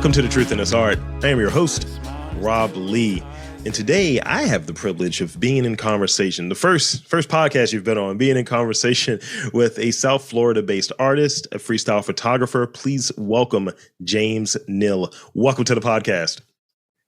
Welcome to The Truth in This Art. I am your host, Rob Lee. And today I have the privilege of being in conversation, the first podcast you've been on, being in conversation with a South Florida-based artist, a freestyle photographer. Please welcome James Knill. Welcome to the podcast.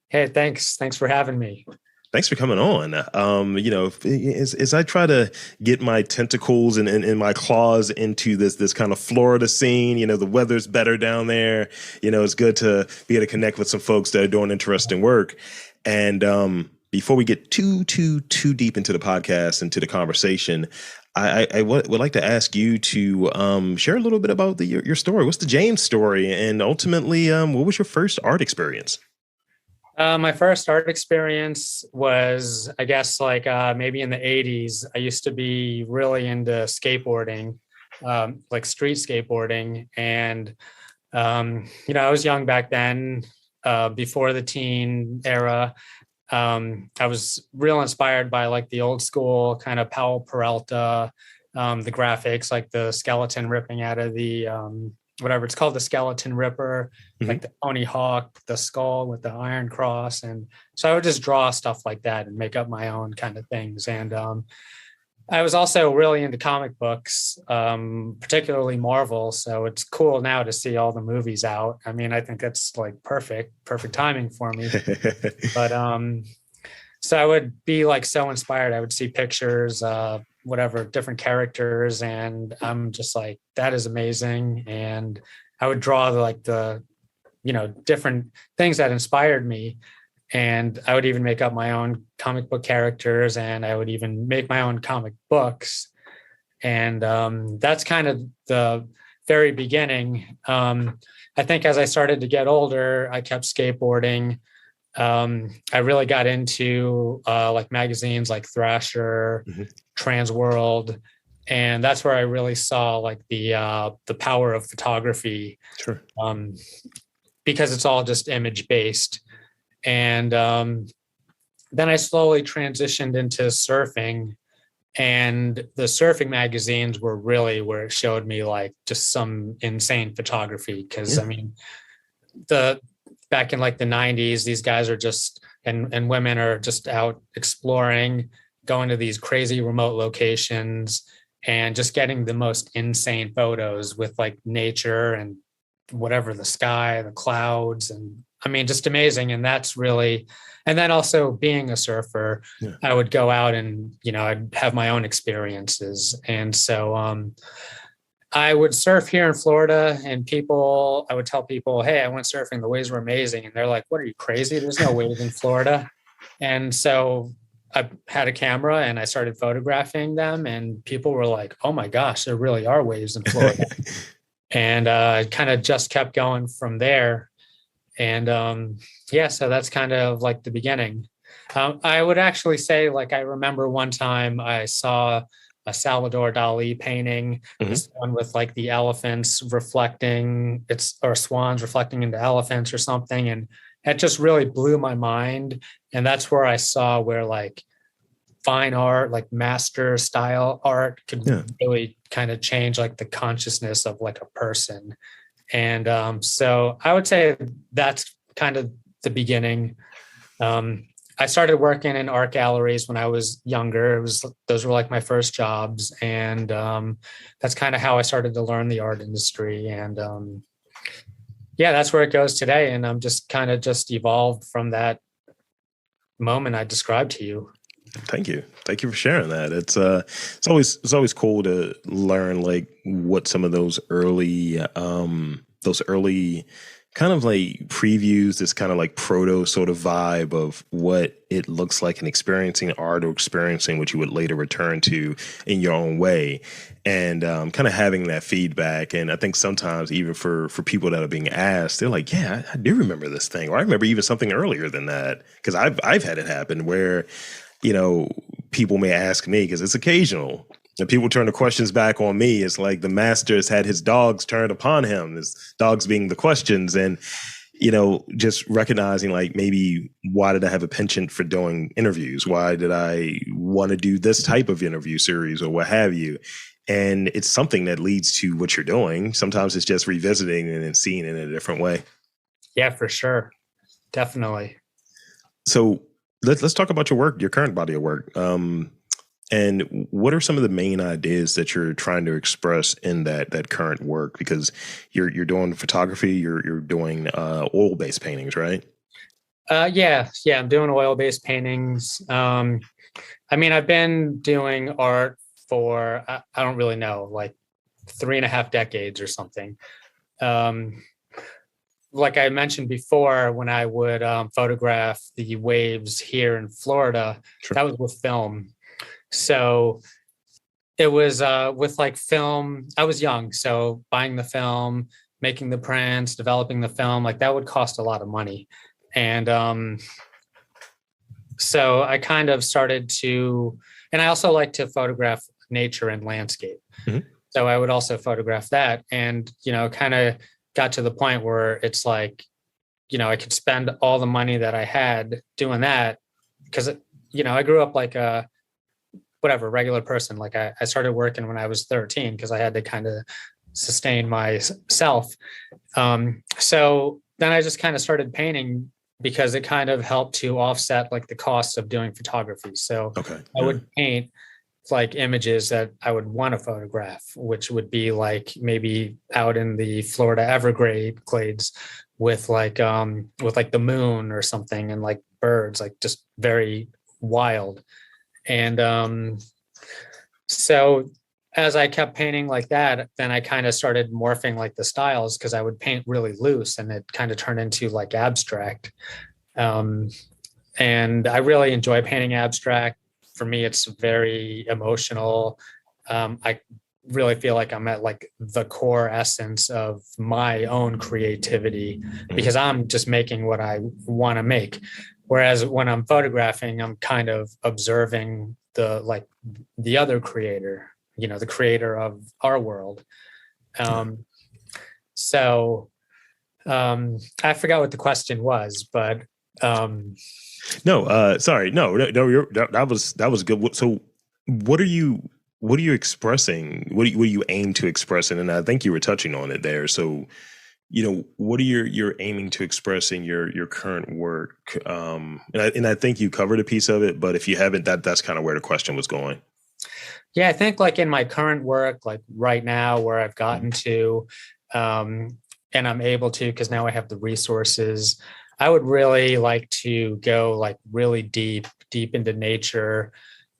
Hey, thanks. Thanks for having me. Thanks for coming on. As I try to get my tentacles and my claws into this kind of Florida scene, the weather's better down there. It's good to be able to connect with some folks that are doing interesting work. And before we get too deep into the podcast, into the conversation, I would like to ask you to share a little bit about your story. What's the James story? And ultimately, what was your first art experience? My first art experience was, I guess, maybe in the 80s. I used to be really into skateboarding, like street skateboarding. And, I was young back then, before the teen era. I was real inspired by like the old school kind of Powell Peralta, the graphics, like the skeleton ripping out of the whatever it's called, the skeleton ripper, like the Tony Hawk, the skull with the iron cross. And so I would just draw stuff like that and make up my own kind of things. And I was also really into comic books, particularly Marvel. So it's cool now to see all the movies out. I mean, I think that's like perfect timing for me. But so I would be like so inspired. I would see pictures, different characters, and I'm just like, that is amazing. And I would draw the different things that inspired me. And I would even make up my own comic book characters, and I would even make my own comic books. And that's kind of the very beginning. I think as I started to get older, I kept skateboarding. I really got into like magazines like Thrasher, Trans World, and that's where I really saw like the power of photography. Sure. Because it's all just image based. And then I slowly transitioned into surfing, and the surfing magazines were really where it showed me like just some insane photography. Because I mean, back in like the 90s, these guys are just and women are just out exploring, going to these crazy remote locations and just getting the most insane photos with like nature and whatever, the sky, the clouds, and I mean, just amazing. And that's really, and then also being a surfer, I would go out and, I'd have my own experiences. And so I would surf here in Florida, and I would tell people, hey, I went surfing. The waves were amazing. And they're like, what, are you crazy? There's no waves in Florida. And so I had a camera and I started photographing them, and people were like, oh my gosh, there really are waves in Florida. And I kind of just kept going from there. And so that's kind of like the beginning. I would actually say, like, I remember one time I saw a Salvador Dali painting, this one with like the elephants reflecting, or swans reflecting into elephants or something. And it just really blew my mind. And that's where I saw where like fine art, like master style art could really kind of change like the consciousness of like a person. And so I would say that's kind of the beginning. I started working in art galleries when I was younger. Those were like my first jobs. And that's kind of how I started to learn the art industry. And that's where it goes today. And I'm just kind of evolved from that moment I described to you. Thank you for sharing that. It's always cool to learn like what some of those early kind of like previews, this kind of like proto sort of vibe of what it looks like in experiencing art or experiencing what you would later return to in your own way, and kind of having that feedback. And I think sometimes even for people that are being asked, they're like, yeah, I do remember this thing, or I remember even something earlier than that, because I've had it happen where people may ask me, because it's occasional, and people turn the questions back on me. It's like the master's had his dogs turned upon him, his dogs being the questions. And, just recognizing like maybe why did I have a penchant for doing interviews? Why did I want to do this type of interview series or what have you? And it's something that leads to what you're doing. Sometimes it's just revisiting and then seeing it in a different way. Yeah, for sure. Definitely. So let's talk about your work, your current body of work. And what are some of the main ideas that you're trying to express in that current work? Because you're doing photography, you're doing oil-based paintings, right? Yeah, I'm doing oil-based paintings. I mean, I've been doing art for I don't really know, like 3.5 decades or something. Um, like I mentioned before, when I would photograph the waves here in Florida, Sure. that was with film. So it was with like film. I was young, so buying the film, making the prints, developing the film, like that would cost a lot of money. And so I kind of started to, and I also like to photograph nature and landscape. Mhm. So I would also photograph that. And, kind of got to the point where it's like, I could spend all the money that I had doing that because, I grew up like a whatever regular person. Like I started working when I was 13 because I had to kind of sustain myself. So then I just kind of started painting because it kind of helped to offset like the cost of doing photography. So Okay. I would paint like images that I would want to photograph, which would be like maybe out in the Florida Everglades with like the moon or something and like birds, like just very wild. And so as I kept painting like that, then I kind of started morphing like the styles because I would paint really loose and it kind of turned into like abstract. Um, and I really enjoy painting abstract. For me, it's very emotional. I really feel like I'm at like the core essence of my own creativity Mhm. because I'm just making what I want to make. Whereas when I'm photographing, I'm kind of observing the other creator, the creator of our world. Yeah. Um, so I forgot what the question was, but um, No, sorry, no, that was good. So, what are you what are you expressing? What do you aim to express? And I think you were touching on it there. So, what are you're aiming to express in your current work? And I think you covered a piece of it, but if you haven't, that's kind of where the question was going. yeah, I think like in my current work, like right now where I've Mhm. gotten to, um, and I'm able to, because now I have the resources, I would really like to go like really deep into nature.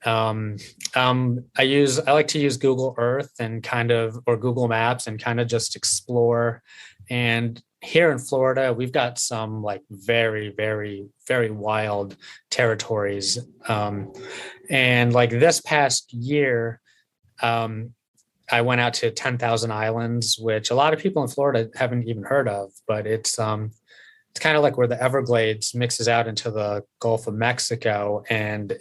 Um, I like to use Google Earth and kind of, or Google Maps and kind of just explore. And here in Florida, we've got some like very, very, very wild territories. And like this past year, um, I went out to 10,000 Islands, which a lot of people in Florida haven't even heard of, but it's kind of like where the Everglades mixes out into the Gulf of Mexico. And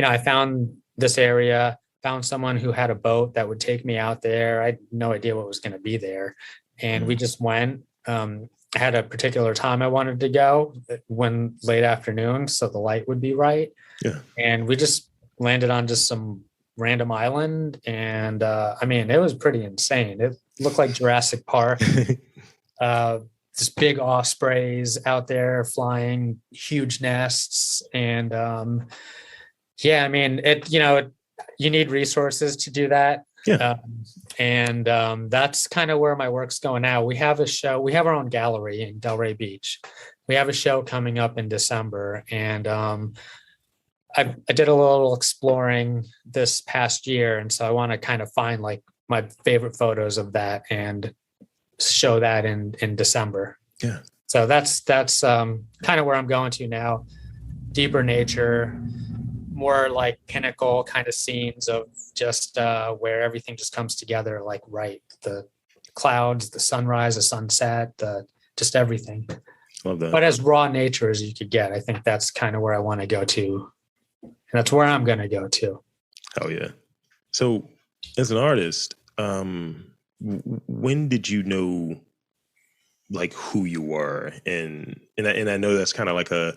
I found this area, found someone who had a boat that would take me out there. I had no idea what was going to be there. And we Mhm. just went. I had a particular time I wanted to go when late afternoon, so the light would be right. Yeah. And we just landed on just some random island. And I mean, it was pretty insane. It looked like Jurassic Park. Uh, this big ospreys out there flying huge nests and yeah, I mean, you need resources to do that. Yeah. And that's kind of where my work's going now. We have a show, we have our own gallery in Delray Beach. We have a show coming up in December. And I did a little exploring this past year. And so I want to kind of find like my favorite photos of that and show that in December. Yeah. So that's kind of where I'm going to now. Deeper nature, more like pinnacle kind of scenes of just where everything just comes together like right, the clouds, the sunrise, the sunset, the just everything, Love that. but as raw nature as you could get. I think that's kind of where I want to go to, and that's where I'm going to go to. Hell yeah. So, as an artist, when did you know like who you were, and I know that's kind of like a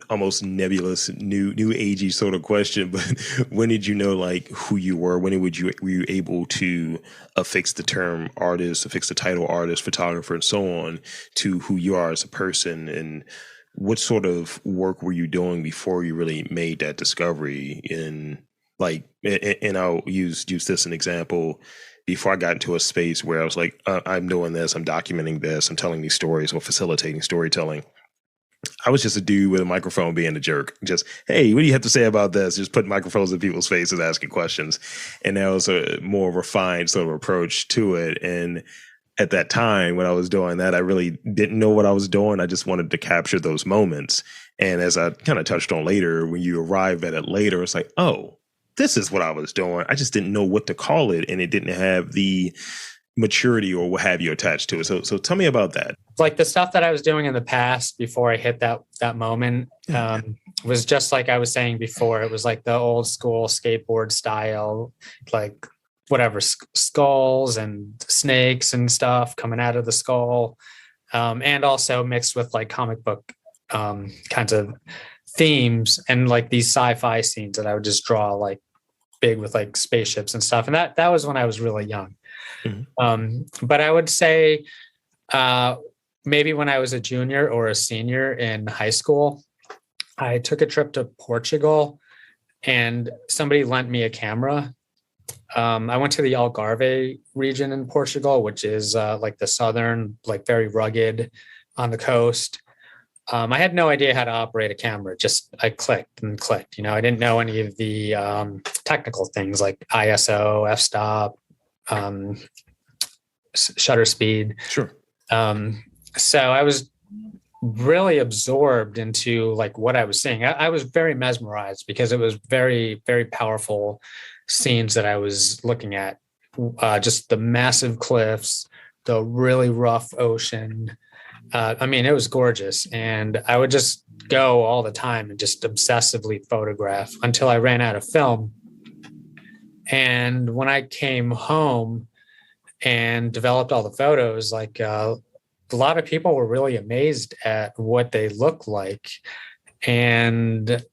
almost nebulous new agey sort of question, but when did you know like who you were? When were you able to affix the term artist, affix the title artist, photographer, and so on to who you are as a person? And what sort of work were you doing before you really made that discovery in like, and I'll use this as an example. Before I got into a space where I was like, I'm doing this, I'm documenting this, I'm telling these stories or facilitating storytelling. I was just a dude with a microphone being a jerk. Just, hey, what do you have to say about this? Just putting microphones in people's faces, asking questions. And that was a more refined sort of approach to it. And at that time when I was doing that, I really didn't know what I was doing. I just wanted to capture those moments. And as I kind of touched on later, when you arrive at it later, it's like, oh, this is what I was doing. I just didn't know what to call it. And it didn't have the maturity or what have you attached to it. So tell me about that. Like the stuff that I was doing in the past before I hit that moment was just like I was saying before. It was like the old school skateboard style, like whatever, skulls and snakes and stuff coming out of the skull. And also mixed with like comic book kinds of themes and like these sci-fi scenes that I would just draw like big with like spaceships and stuff. And that was when I was really young. Mm-hmm. But I would say maybe when I was a junior or a senior in high school, I took a trip to Portugal and somebody lent me a camera. I went to the Algarve region in Portugal, which is like the southern, like very rugged on the coast. I had no idea how to operate a camera. Just I clicked and clicked. I didn't know any of the technical things like ISO, f-stop, shutter speed. Sure. So I was really absorbed into like what I was seeing. I was very mesmerized because it was very, very powerful scenes that I was looking at. Just the massive cliffs, the really rough ocean. I mean, it was gorgeous. And I would just go all the time and just obsessively photograph until I ran out of film. And when I came home and developed all the photos, like a lot of people were really amazed at what they look like. And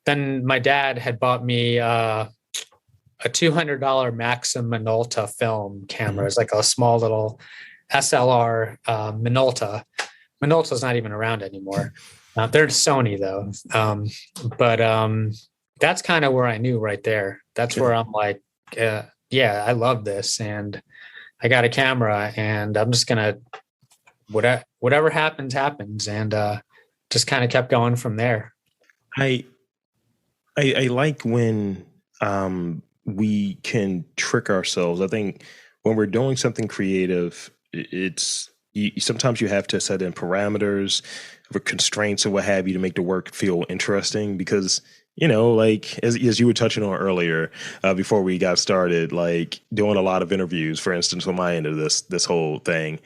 then my dad had bought me a $200 Maxim Minolta film camera. It's like a small little SLR Minolta. Minolta's not even around anymore. They're Sony though. But that's kind of where I knew right there. That's where I'm like, yeah, I love this. And I got a camera and I'm just going to, whatever happens. And just kind of kept going from there. I like when we can trick ourselves. I think when we're doing something creative, sometimes you have to set in parameters or constraints or what have you to make the work feel interesting because, like as you were touching on earlier, before we got started, like doing a lot of interviews, for instance, on my end of this whole thing,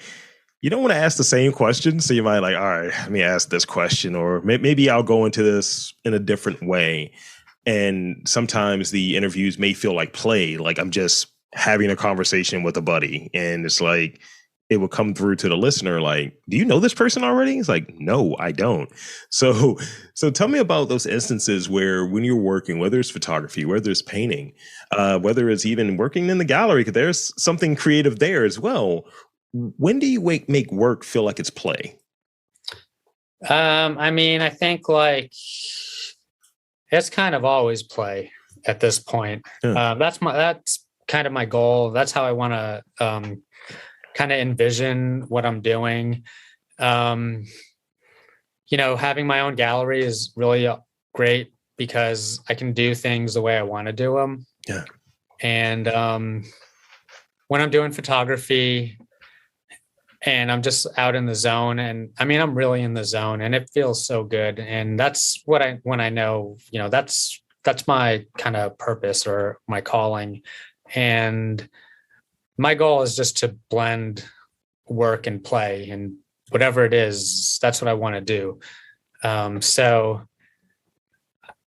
you don't want to ask the same question. So you might like, all right, let me ask this question, or maybe I'll go into this in a different way. And sometimes the interviews may feel like play, like I'm just having a conversation with a buddy. And it's like, it will come through to the listener like, do you know this person already? It's like, no, I don't. So tell me about those instances where when you're working, whether it's photography, whether it's painting, whether it's even working in the gallery, because there's something creative there as well. When do you make work feel like it's play? I mean, I think like it's kind of always play at this point. Yeah. That's kind of my goal. That's how I want to kind of envision what I'm doing. Having my own gallery is really great because I can do things the way I want to do them. Yeah. And when I'm doing photography and I'm just out in the zone, and I mean, I'm really in the zone and it feels so good. And that's when I know, that's my kind of purpose or my calling. And my goal is just to blend work and play, and whatever it is, that's what I want to do. So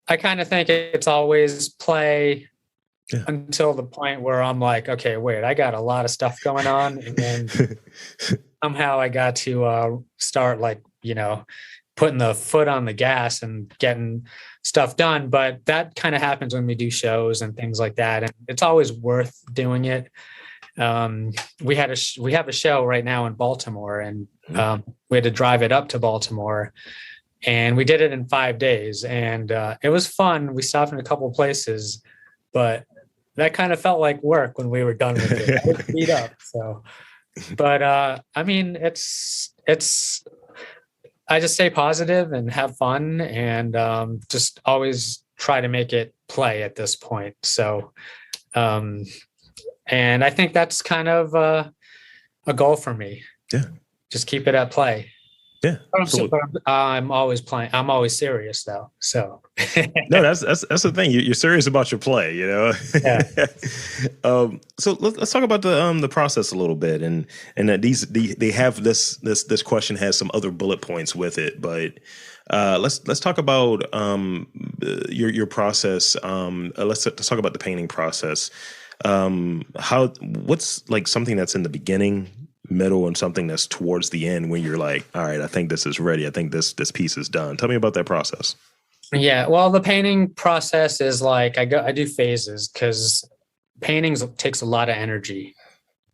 I kind of think it's always play until the point where I'm like, okay, wait, I got a lot of stuff going on. And somehow I got to start like, putting the foot on the gas and getting stuff done. But that kind of happens when we do shows and things like that. And it's always worth doing it. We have a show right now in Baltimore, and we had to drive it up to Baltimore, and we did it in 5 days, and it was fun. We stopped in a couple of places, but that kind of felt like work when we were done with it. I was beat up. So, but I mean, it's I just stay positive and have fun, and just always try to make it play at this point. So, and I think that's kind of a goal for me. Yeah. Just keep it at play. Yeah. I'm always playing. I'm always serious though. So no, that's the thing. You're serious about your play, Yeah. So let's talk about the process a little bit, and that they have this question has some other bullet points with it, but let's talk about your process. Let's talk about the painting process. What's like something that's in the beginning, middle, and something that's towards the end when you're like, all right, I think this is ready. I think this piece is done. Tell me about that process. Yeah, well, the painting process is like I do phases, because paintings takes a lot of energy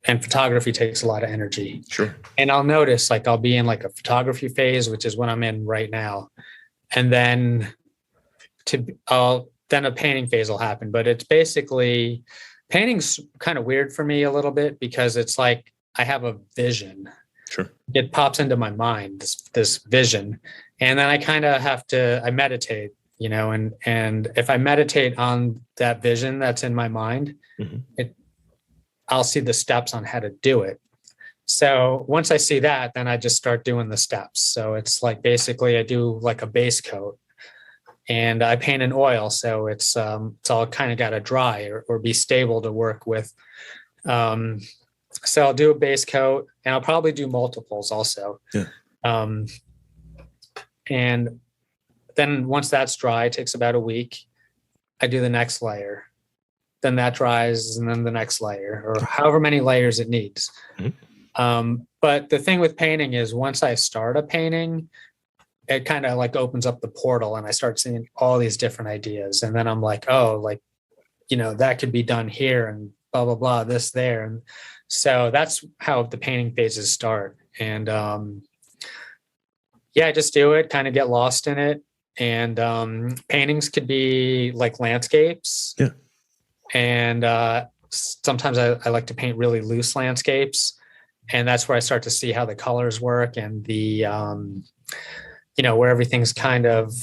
and photography takes a lot of energy. Sure. And I'll notice like I'll be in like a photography phase, which is what I'm in right now. And then then a painting phase will happen. But it's basically, painting's kind of weird for me a little bit, because it's like I have a vision. Sure. It pops into my mind, this vision. And then I kind of I meditate, and if I meditate on that vision that's in my mind, I'll see the steps on how to do it. So once I see that, then I just start doing the steps. So it's like, basically I do like a base coat, and I paint in oil. So it's all kind of got to dry or be stable to work with. So I'll do a base coat, and I'll probably do multiples also. Yeah. And then once that's dry, it takes about a week. I do the next layer. Then that dries, and then the next layer, or however many layers it needs. But the thing with painting is, once I start a painting, it kind of like opens up the portal, and I start seeing all these different ideas. And then I'm like, oh, like, that could be done here, and blah, blah, blah, this, there. And so that's how the painting phases start. And I just do it, kind of get lost in it. And paintings could be like landscapes. Yeah. And sometimes I like to paint really loose landscapes. And that's where I start to see how the colors work, and the, where everything's kind of,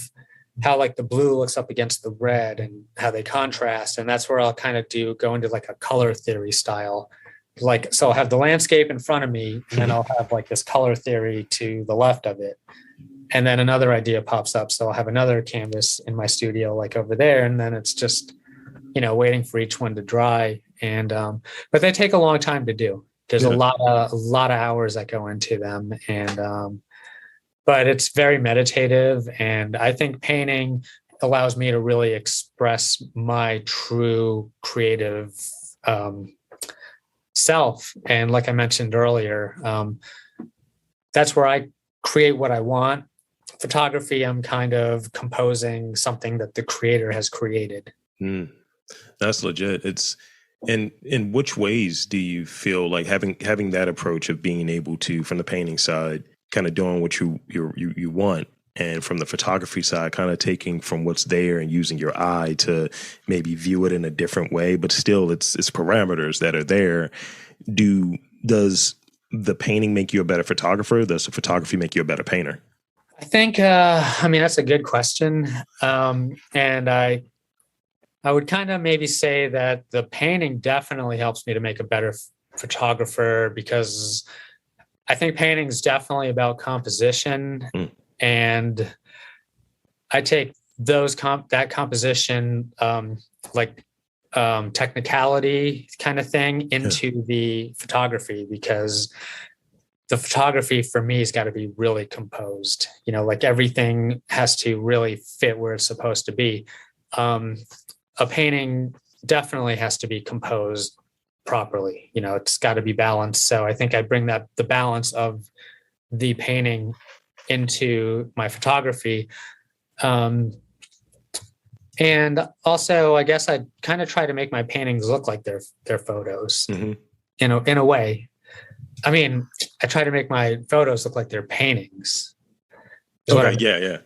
how like the blue looks up against the red and how they contrast. And that's where I'll kind of go into like a color theory style. Like, so I'll have the landscape in front of me, and then I'll have like this color theory to the left of it. And then another idea pops up. So I'll have another canvas in my studio, like over there. And then it's just, waiting for each one to dry. And, but they take a long time to do. There's a lot of hours that go into them. And, but it's very meditative. And I think painting allows me to really express my true creative, self. And like I mentioned earlier, that's where I create what I want. Photography, I'm kind of composing something that the creator has created. That's legit. It's in which ways do you feel like having that approach of being able to, from the painting side, kind of doing what you want, and from the photography side, kind of taking from what's there and using your eye to maybe view it in a different way, but still it's parameters that are there. Does the painting make you a better photographer? Does the photography make you a better painter? I think, that's a good question. And I would kind of maybe say that the painting definitely helps me to make a better photographer, because I think painting is definitely about composition. And I take that composition, technicality kind of thing into the photography, because the photography for me has got to be really composed. Like everything has to really fit where it's supposed to be. A painting definitely has to be composed properly. It's got to be balanced. So I think I bring the balance of the painting into my photography. And also, I guess I kind of try to make my paintings look like their photos in a way. I mean, I try to make my photos look like they're paintings. Okay, yeah.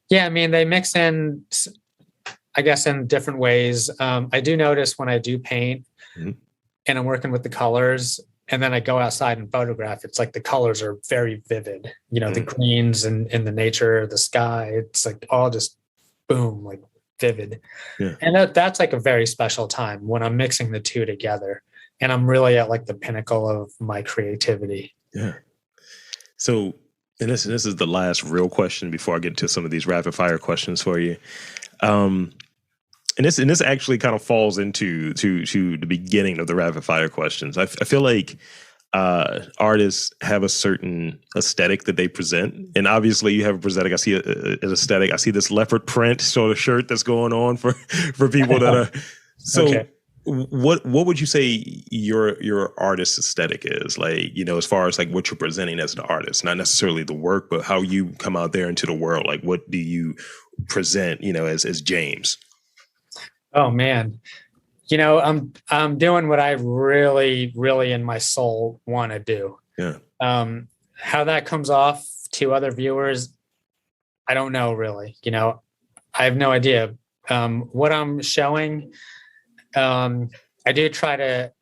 Yeah, I mean, they mix in, I guess, in different ways. I do notice when I do paint and I'm working with the colors, and then I go outside and photograph, it's like the colors are very vivid. The greens and in the nature, the sky, it's like all just boom, like vivid. Yeah. And that's like a very special time when I'm mixing the two together, and I'm really at like the pinnacle of my creativity. Yeah. So, and this is the last real question before I get to some of these rapid fire questions for you. And this actually kind of falls into the beginning of the rapid fire questions. I feel like artists have a certain aesthetic that they present, and obviously you have a aesthetic. I see an aesthetic. I see this leopard print sort of shirt that's going on for people that are. So, okay. What would you say your artist aesthetic is, like, as far as like what you're presenting as an artist, not necessarily the work, but how you come out there into the world? Like, what do you present, as James? Oh man, I'm doing what I really, really in my soul want to do. Yeah. How that comes off to other viewers, I don't know really. I have no idea. What I'm showing, I do try to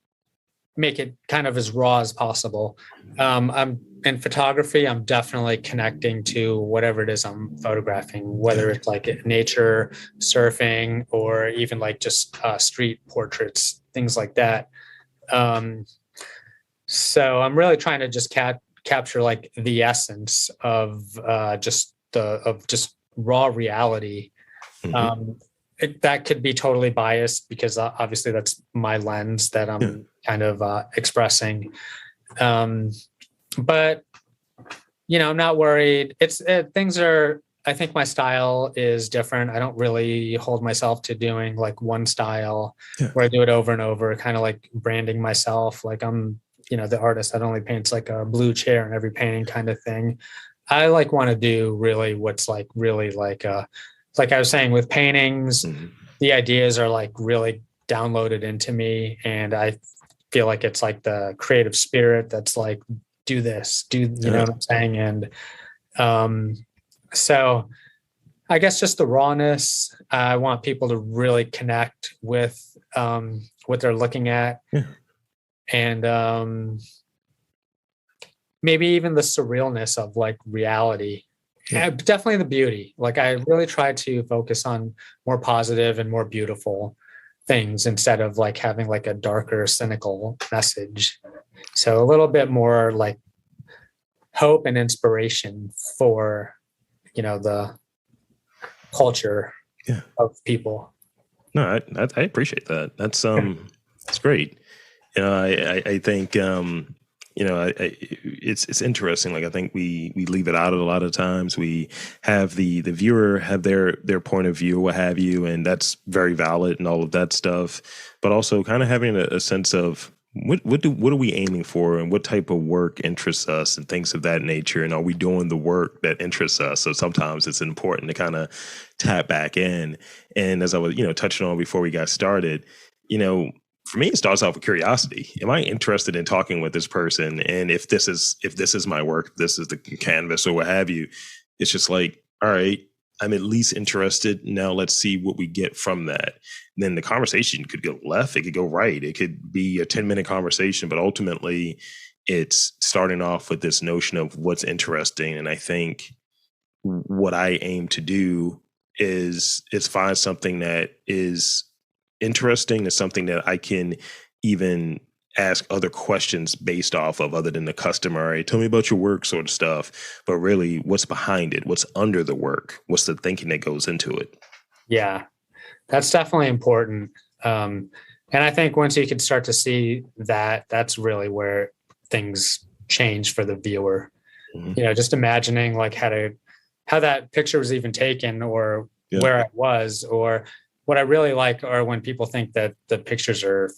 make it kind of as raw as possible. I'm in photography, I'm definitely connecting to whatever it is I'm photographing, whether it's like nature, surfing, or even like just street portraits, things like that. So I'm really trying to just capture like the essence of just raw reality. That could be totally biased because obviously that's my lens that I'm kind of expressing. But I'm not worried. Things are, I think my style is different. I don't really hold myself to doing like one style where I do it over and over, kind of like branding myself. Like I'm, the artist that only paints like a blue chair in every painting kind of thing. I like want to do really what's like really like I was saying with paintings, the ideas are like really downloaded into me, and I feel like it's like the creative spirit that's like, do this, you know what I'm saying? And so I guess just the rawness, I want people to really connect with what they're looking at. And maybe even the surrealness of like reality. Definitely the beauty. Like I really try to focus on more positive and more beautiful things instead of like having like a darker, cynical message. So a little bit more like hope and inspiration for, the culture of people. No, I appreciate that. That's it's great. I think it's interesting. Like I think we leave it out a lot of times. We have the viewer have their point of view, what have you, and that's very valid and all of that stuff. But also kind of having a sense of what are we aiming for, and what type of work interests us, and things of that nature, and are we doing the work that interests us? So sometimes it's important to kind of tap back in. And as I was touching on before we got started, for me, it starts off with curiosity. Am I interested in talking with this person? And if this is my work, this is the canvas or what have you, it's just like, all right, I'm at least interested. Now let's see what we get from that. And then the conversation could go left. It could go right. It could be a 10-minute conversation, but ultimately it's starting off with this notion of what's interesting. And I think what I aim to do is find something that is interesting, is something that I can even ask other questions based off of, other than the customary, tell me about your work sort of stuff, but really what's behind it, what's under the work, what's the thinking that goes into it. Yeah, that's definitely important. And I think once you can start to see that, that's really where things change for the viewer. Just imagining like how that picture was even taken, or where it was, or what I really like are when people think that the pictures are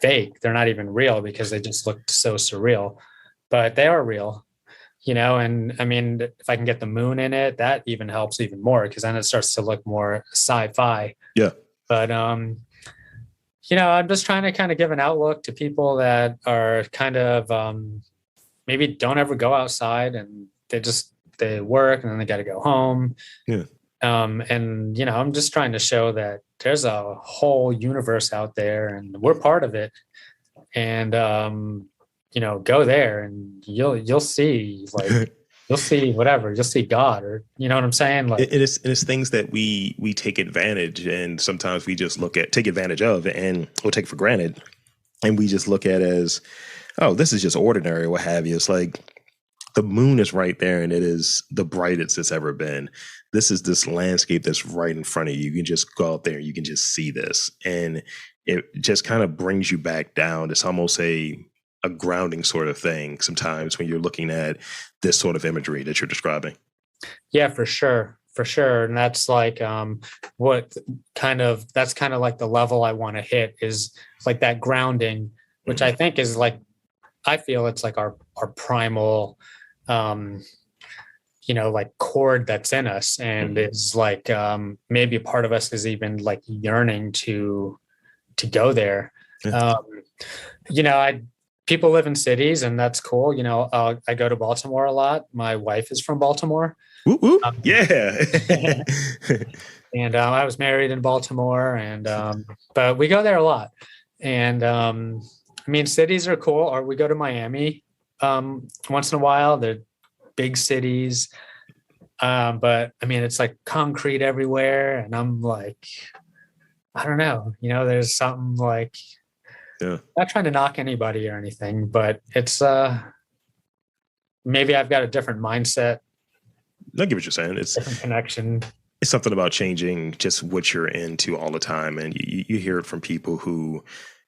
fake. They're not even real because they just look so surreal, but they are real, And I mean, if I can get the moon in it, that even helps even more because then it starts to look more sci-fi. Yeah. But I'm just trying to kind of give an outlook to people that are kind of maybe don't ever go outside and they work and then they got to go home. Yeah. And I'm just trying to show that there's a whole universe out there and we're part of it. And go there and you'll see you'll see whatever, you'll see God, or you know what I'm saying? Like it's things that we take advantage, and sometimes we just take advantage of, and we'll take for granted, and we just look at it as, oh, this is just ordinary, what have you. It's like the moon is right there, and it is the brightest it's ever been. This landscape that's right in front of you. You can just go out there, you can just see this, and it just kind of brings you back down. It's almost a grounding sort of thing sometimes when you're looking at this sort of imagery that you're describing. Yeah, for sure. For sure. And that's like that's kind of like the level I want to hit, is like that grounding, which I think is like, I feel it's like our primal like chord that's in us, and it's like maybe a part of us is even like yearning to go there. People live in cities, and that's cool. I go to Baltimore a lot. My wife is from Baltimore. Whoop, whoop. Yeah. And I was married in Baltimore, and but we go there a lot. And I mean, cities are cool. Or we go to Miami once in a while. They're big cities, but I mean, it's like concrete everywhere, and I'm like, I don't know. There's something like. Yeah. Not trying to knock anybody or anything, but it's maybe I've got a different mindset. I get what you're saying. It's different connection. It's something about changing just what you're into all the time, and you hear it from people who,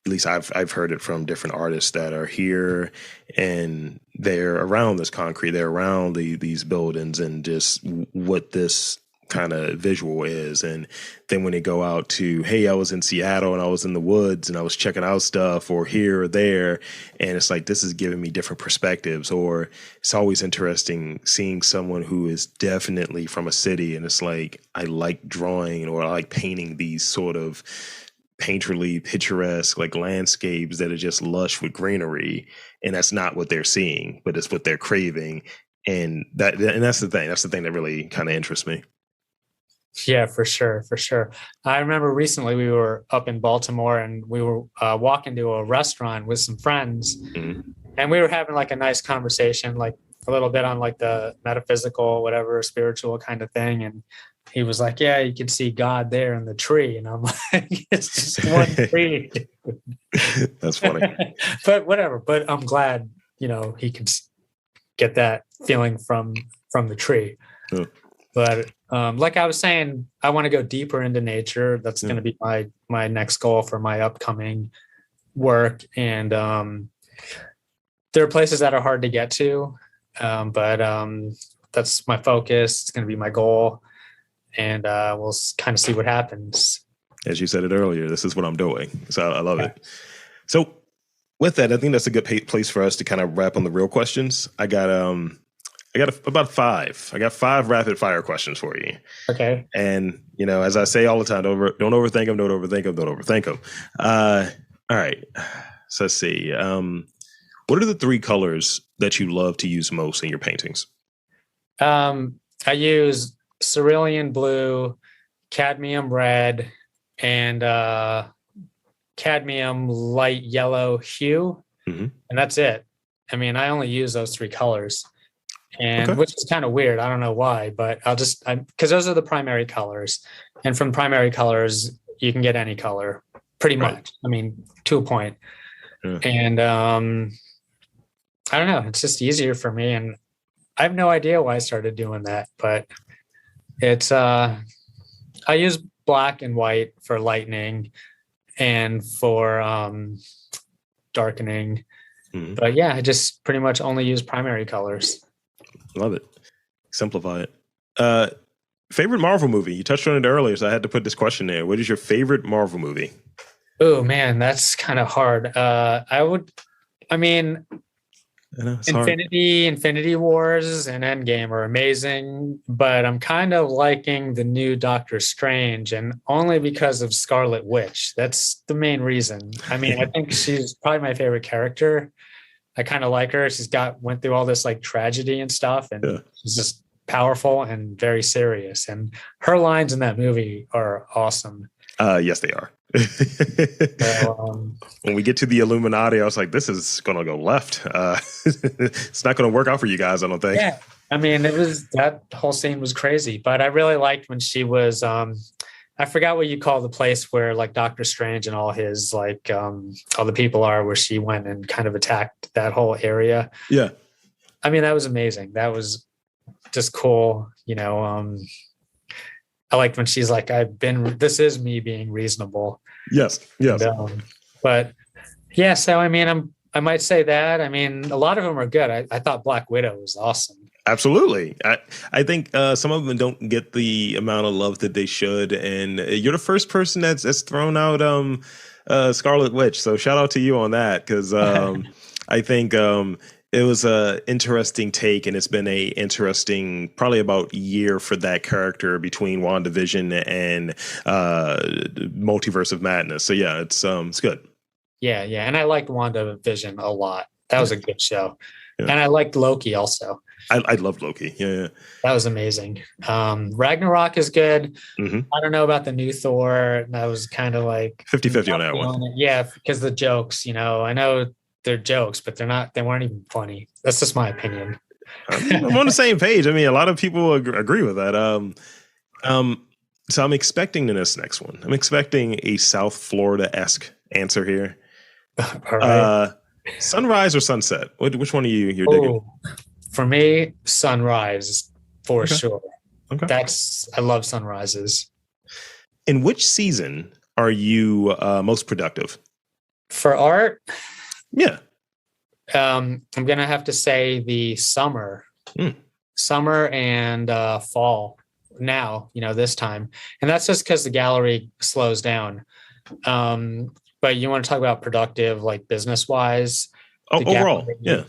at least I've heard it from different artists that are here and they're around this concrete, they're around these buildings, and just what this kind of visual is. And then when they go out to, hey, I was in Seattle and I was in the woods and I was checking out stuff, or here or there, and it's like, this is giving me different perspectives. Or it's always interesting seeing someone who is definitely from a city, and it's like, I like drawing or I like painting these sort of painterly, picturesque like landscapes that are just lush with greenery, and that's not what they're seeing, but it's what they're craving. And that's the thing that really kind of interests me. Yeah, for sure. For sure. I remember recently we were up in Baltimore, and we were walking to a restaurant with some friends, and we were having like a nice conversation, like a little bit on like the metaphysical, whatever, spiritual kind of thing. And he was like, yeah, you can see God there in the tree. And I'm like, it's just one tree. That's funny. But whatever. But I'm glad, he could get that feeling from the tree. Oh. But like I was saying, I want to go deeper into nature. That's going to be my next goal for my upcoming work. And there are places that are hard to get to, but that's my focus. It's going to be my goal. And we'll kind of see what happens. As you said it earlier, this is what I'm doing. So I love it. So with that, I think that's a good place for us to kind of wrap on the real questions. I got about 5. I got 5 rapid fire questions for you. Okay. And, as I say all the time, don't overthink them, don't overthink them. All right. So let's see. What are the 3 colors that you love to use most in your paintings? I use cerulean blue, cadmium red, and cadmium light yellow hue. And that's it. I mean, I only use those 3 colors. And which is kind of weird. I don't know why, but because those are the primary colors, and from primary colors, you can get any color pretty much. I mean, to a point. And I don't know, it's just easier for me. And I have no idea why I started doing that, but it's, I use black and white for lightening and for darkening. But yeah, I just pretty much only use primary colors. Love it. Simplify it. Favorite Marvel movie? You touched on it earlier, so I had to put this question there. What is your favorite Marvel movie? Oh man, that's kind of hard. I mean, I know it's hard. Infinity Wars, and Endgame are amazing, but I'm kind of liking the new Doctor Strange, and only because of Scarlet Witch. That's the main reason. I mean, I think she's probably my favorite character. I kind of like her. Went through all this like tragedy and stuff, and Yeah. she's just powerful and very serious. And her lines in that movie are awesome. Yes, they are. So, when we get to the Illuminati, I was like, this is going to go left. It's not going to work out for you guys, I don't think. yeah, I mean, that whole scene was crazy, but I really liked when she was, I forgot what you call the place where like Doctor Strange and all his like, all the people are, where she went and kind of attacked that whole area. Yeah. I mean, that was amazing. That was just cool. I liked when she's like, this is me being reasonable. Yes. Yes. And, but yeah, so I mean, I might say that. I mean, a lot of them are good. I thought Black Widow was awesome. Absolutely. I think some of them don't get the amount of love that they should. And you're the first person that's thrown out Scarlet Witch. So shout out to you on that, because I think it was a interesting take, and it's been a interesting probably about year for that character between WandaVision and Multiverse of Madness. So yeah, it's good. Yeah, and I liked WandaVision a lot. That was a good show. Yeah. And I liked Loki also. I loved Loki. Yeah. That was amazing. Ragnarok is good. Mm-hmm. I don't know about the new Thor. That was kind of like 50-50 on that one. Yeah, because the jokes, I know they're jokes, but they weren't even funny. That's just my opinion. I'm on the same page. I mean, a lot of people agree with that. So I'm expecting in this next one, I'm expecting a South Florida-esque answer here. All right. Sunrise or sunset? Which one are you're digging? For me, sunrise for sure. Okay. I love sunrises. In which season are you most productive? For art? Yeah. I'm going to have to say the summer. Summer and fall now, this time. And that's just because the gallery slows down. But you want to talk about productive, like business-wise? Overall, gallery, yeah.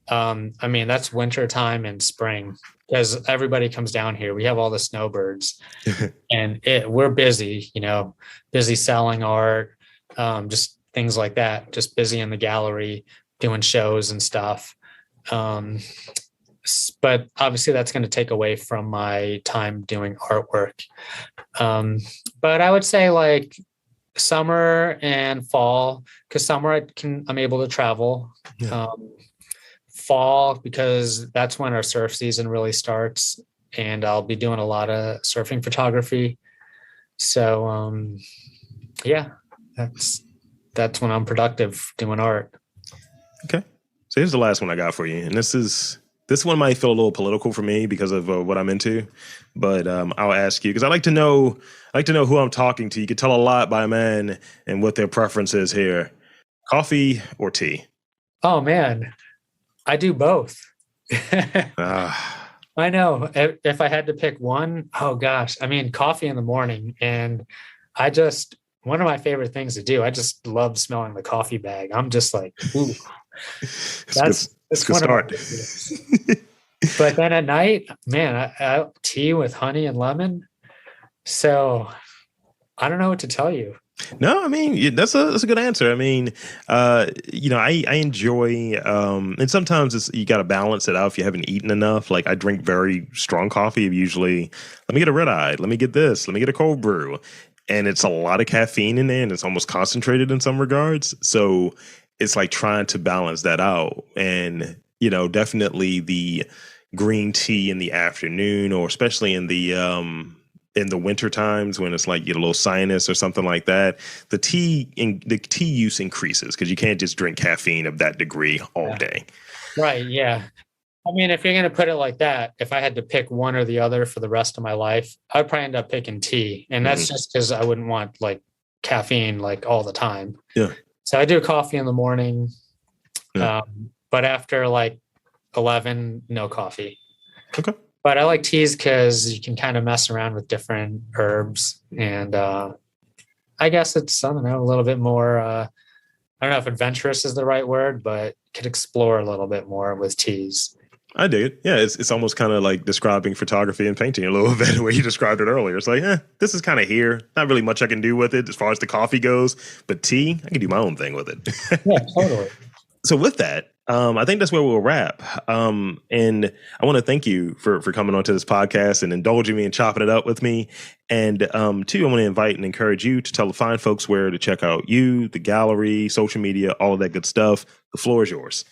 I mean, that's winter time and spring, because everybody comes down here. We have all the snowbirds and we're busy, busy selling art, just things like that, just busy in the gallery doing shows and stuff. But obviously that's going to take away from my time doing artwork. But I would say like summer and fall, because summer I'm able to travel. Yeah. Fall, because that's when our surf season really starts, and I'll be doing a lot of surfing photography. So yeah, that's when I'm productive doing art. Okay, so here's the last one I got for you, and this one might feel a little political for me because of what I'm into, but I'll ask you because I like to know who I'm talking to. You can tell a lot by a man and what their preference is here: coffee or tea. Oh man, I do both. I know. If I had to pick one, oh gosh, I mean, coffee in the morning, and one of my favorite things to do. I just love smelling the coffee bag. I'm just like, ooh. That's a good start. But then at night, man, I tea with honey and lemon. So I don't know what to tell you. No, I mean, that's a good answer. I mean, I enjoy, and sometimes you got to balance it out if you haven't eaten enough. Like I drink very strong coffee. Usually, let me get a red eye. Let me get this. Let me get a cold brew. And it's a lot of caffeine in there, and it's almost concentrated in some regards. So it's like trying to balance that out. And, definitely the green tea in the afternoon, or especially in the winter times when it's like you get a little sinus or something like that, the tea use increases because you can't just drink caffeine of that degree all day. Right. Yeah. I mean, if you're going to put it like that, if I had to pick one or the other for the rest of my life, I'd probably end up picking tea. And that's just because I wouldn't want like caffeine like all the time. Yeah. So I do coffee in the morning, Yeah. But after like 11, no coffee. Okay. But I like teas because you can kind of mess around with different herbs. And I guess it's, I don't know, a little bit more, I don't know if adventurous is the right word, but could explore a little bit more with teas. I dig it. Yeah, it's almost kind of like describing photography and painting a little bit the way you described it earlier. It's like, this is kind of here. Not really much I can do with it as far as the coffee goes, but tea, I can do my own thing with it. Yeah, totally. So with that, I think that's where we'll wrap. And I want to thank you for coming onto this podcast and indulging me and chopping it up with me. And two, I want to invite and encourage you to tell the fine folks where to check out you, the gallery, social media, all of that good stuff. The floor is yours.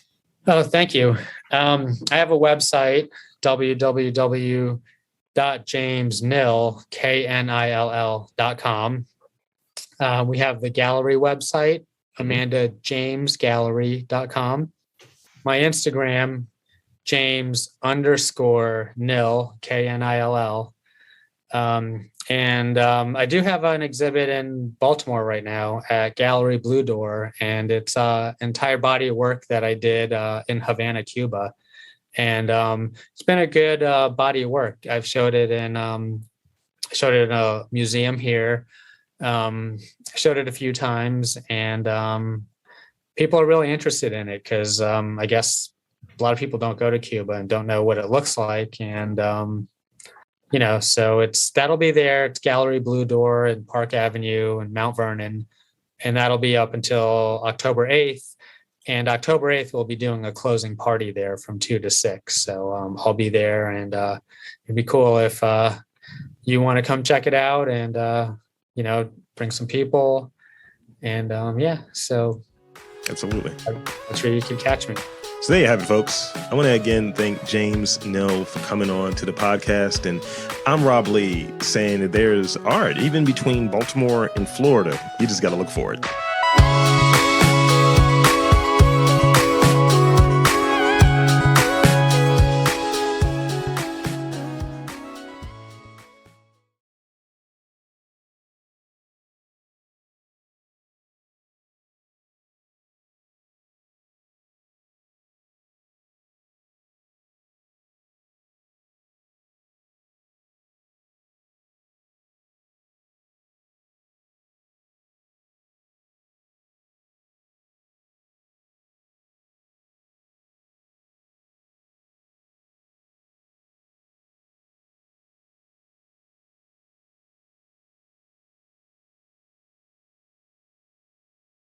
Oh, thank you. I have a website, www.jamesknill.com. We have the gallery website, AmandaJamesGallery.com. My Instagram, James_Knill, Knill. And I do have an exhibit in Baltimore right now at Gallery Blue Door, and it's an entire body of work that I did in Havana, Cuba. And it's been a good body of work. I've showed it in a museum here. Showed it a few times, and people are really interested in it because I guess a lot of people don't go to Cuba and don't know what it looks like. And so that'll be there. It's Gallery Blue Door and Park Avenue and Mount Vernon, and that'll be up until October 8th. And October 8th, we'll be doing a closing party there from 2 to 6. So I'll be there, and it'd be cool if you want to come check it out and, bring some people. And so Absolutely. That's where you can catch me. So there you have it, folks. I want to again thank James Knill for coming on to the podcast. And I'm Rob Lee saying that there's art even between Baltimore and Florida. You just got to look for it.